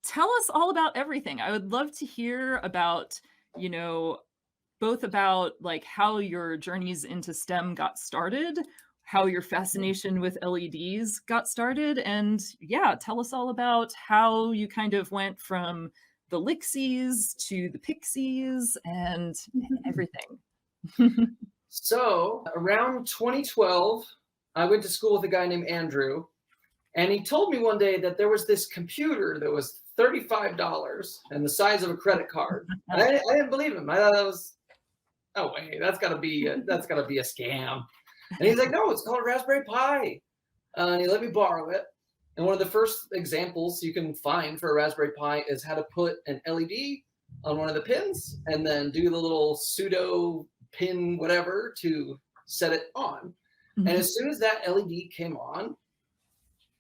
tell us all about everything. I would love to hear about, you know, both about like how your journeys into STEM got started, how your fascination with LEDs got started, and yeah, tell us all about how you kind of went from the Lixies to the Pixies and everything. So around 2012, I went to school with a guy named Andrew, and he told me one day that there was this computer that was $35 and the size of a credit card. And I didn't believe him. I thought that was, oh wait, that's gotta be a scam. And he's like, no, it's called a Raspberry Pi. And he let me borrow it. And one of the first examples you can find for a Raspberry Pi is how to put an LED on one of the pins and then do the little pseudo pin whatever to set it on. And as soon as that LED came on,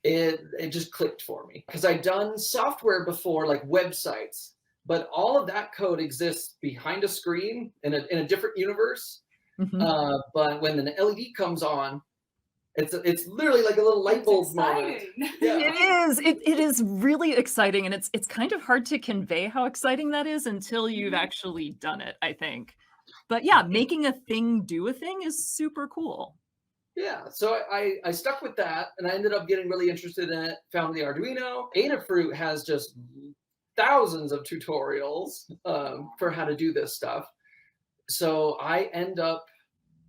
it just clicked for me, because I'd done software before, like websites, but all of that code exists behind a screen in a different universe. But when an LED comes on, it's literally like a little light bulb moment. Yeah. It is really exciting, and it's kind of hard to convey how exciting that is until you've actually done it, I think. But yeah, making a thing do a thing is super cool. Yeah, so I stuck with that, and I ended up getting really interested in it, found the Arduino. Adafruit has just thousands of tutorials for how to do this stuff. So I end up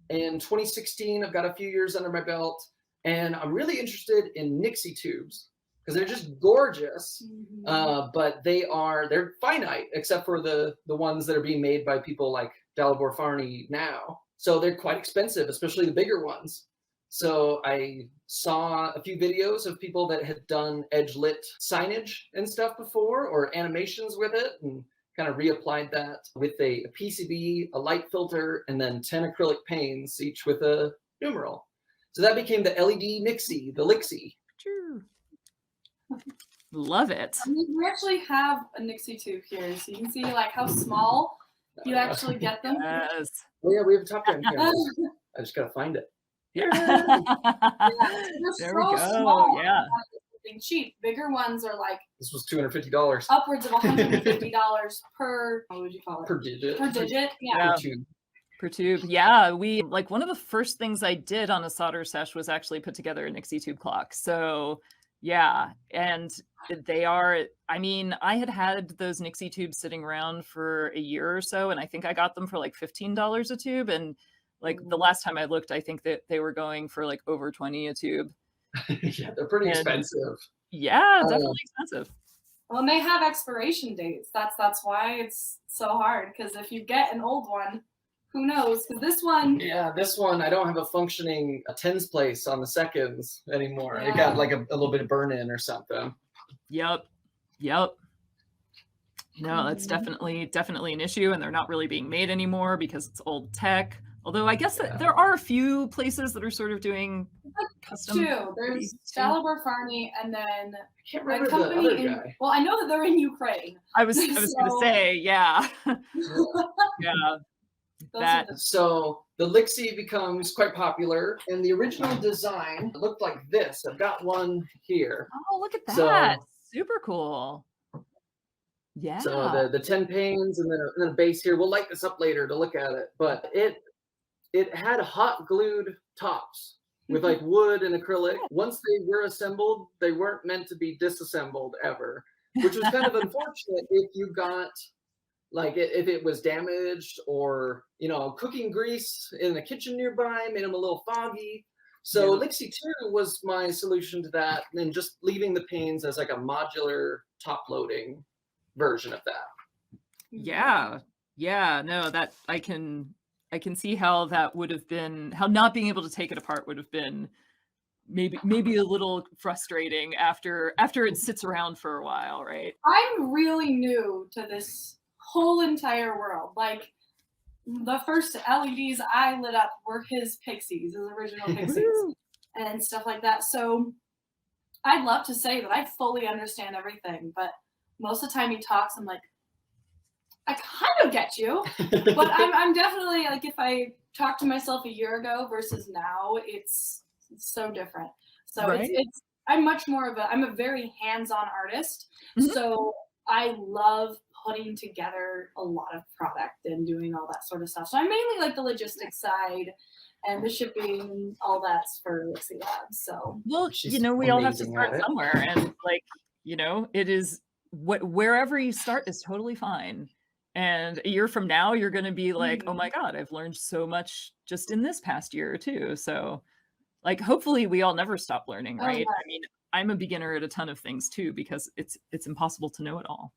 in 2016, I've got a few years under my belt, and I'm really interested in Nixie tubes because they're just gorgeous, but they're finite except for the ones that are being made by people like Dalibor Farney now. So they're quite expensive, especially the bigger ones. So I saw a few videos of people that had done edge lit signage and stuff before, or animations with it, and kind of reapplied that with a PCB, a light filter, and then 10 acrylic panes, each with a numeral. So that became the LED Nixie, the Lixie. Sure. Love it. I mean, we actually have a Nixie tube here, so you can see like how small you actually get them. Yes. Oh yeah, we have a top down camera. I just gotta find it. Yeah. There we go. Small. Yeah. Cheap. Bigger ones are like, this was $250. Upwards of $150 per, what would you call it? Per digit. Per digit, yeah. Per tube. Yeah, we like one of the first things I did on a solder sesh was actually put together a Nixie tube clock. So yeah, and they are, I mean, I had those Nixie tubes sitting around for a year or so, and I think I got them for like $15 a tube. And like the last time I looked, I think that they were going for like over 20 a tube. Yeah, they're pretty expensive. Yeah, definitely expensive. Well, and they have expiration dates. That's why it's so hard, because if you get an old one, who knows? Because this one... Yeah, this one, I don't have a functioning tens place on the seconds anymore. Yeah. It got like a little bit of burn-in or something. Yep. No, that's definitely an issue, and they're not really being made anymore because it's old tech. Although I guess that there are a few places that are sort of doing custom. Two. There's Dalibor Farney, and then I can't remember the other guy. Well, I know that they're in Ukraine. I was going to say, yeah. Yeah. So the Lixie becomes quite popular, and the original design looked like this. I've got one here. Oh, look at that. So, super cool. Yeah. So the 10 panes and then a base here. We'll light this up later to look at it. But it had hot glued tops with like wood and acrylic. Once they were assembled, they weren't meant to be disassembled ever, which was kind of unfortunate if you got, like, if it was damaged or, you know, cooking grease in the kitchen nearby made them a little foggy. So Lixie 2 was my solution to that, and just leaving the panes as like a modular top loading version of that. Yeah. No, that I can see how that would have been, how not being able to take it apart would have been maybe a little frustrating after it sits around for a while, right? I'm really new to this whole entire world. Like, the first LEDs I lit up were his Pixies, his original Pixies, and stuff like that. So I'd love to say that I fully understand everything, but most of the time he talks, I'm like, I kind of get you, but I'm definitely, like, if I talk to myself a year ago versus now, it's so different. So it's I'm much more of I'm a very hands-on artist. So I love putting together a lot of product and doing all that sort of stuff. So I'm mainly like the logistics side and the shipping, all that's for Lixie Labs. So Well, She's we all have to amazing start at it. somewhere, and like, it is wherever you start is totally fine. And a year from now, you're going to be like, oh my God, I've learned so much just in this past year or two. So like, hopefully we all never stop learning, Oh, right? yeah. I mean, I'm a beginner at a ton of things too, because it's impossible to know it all.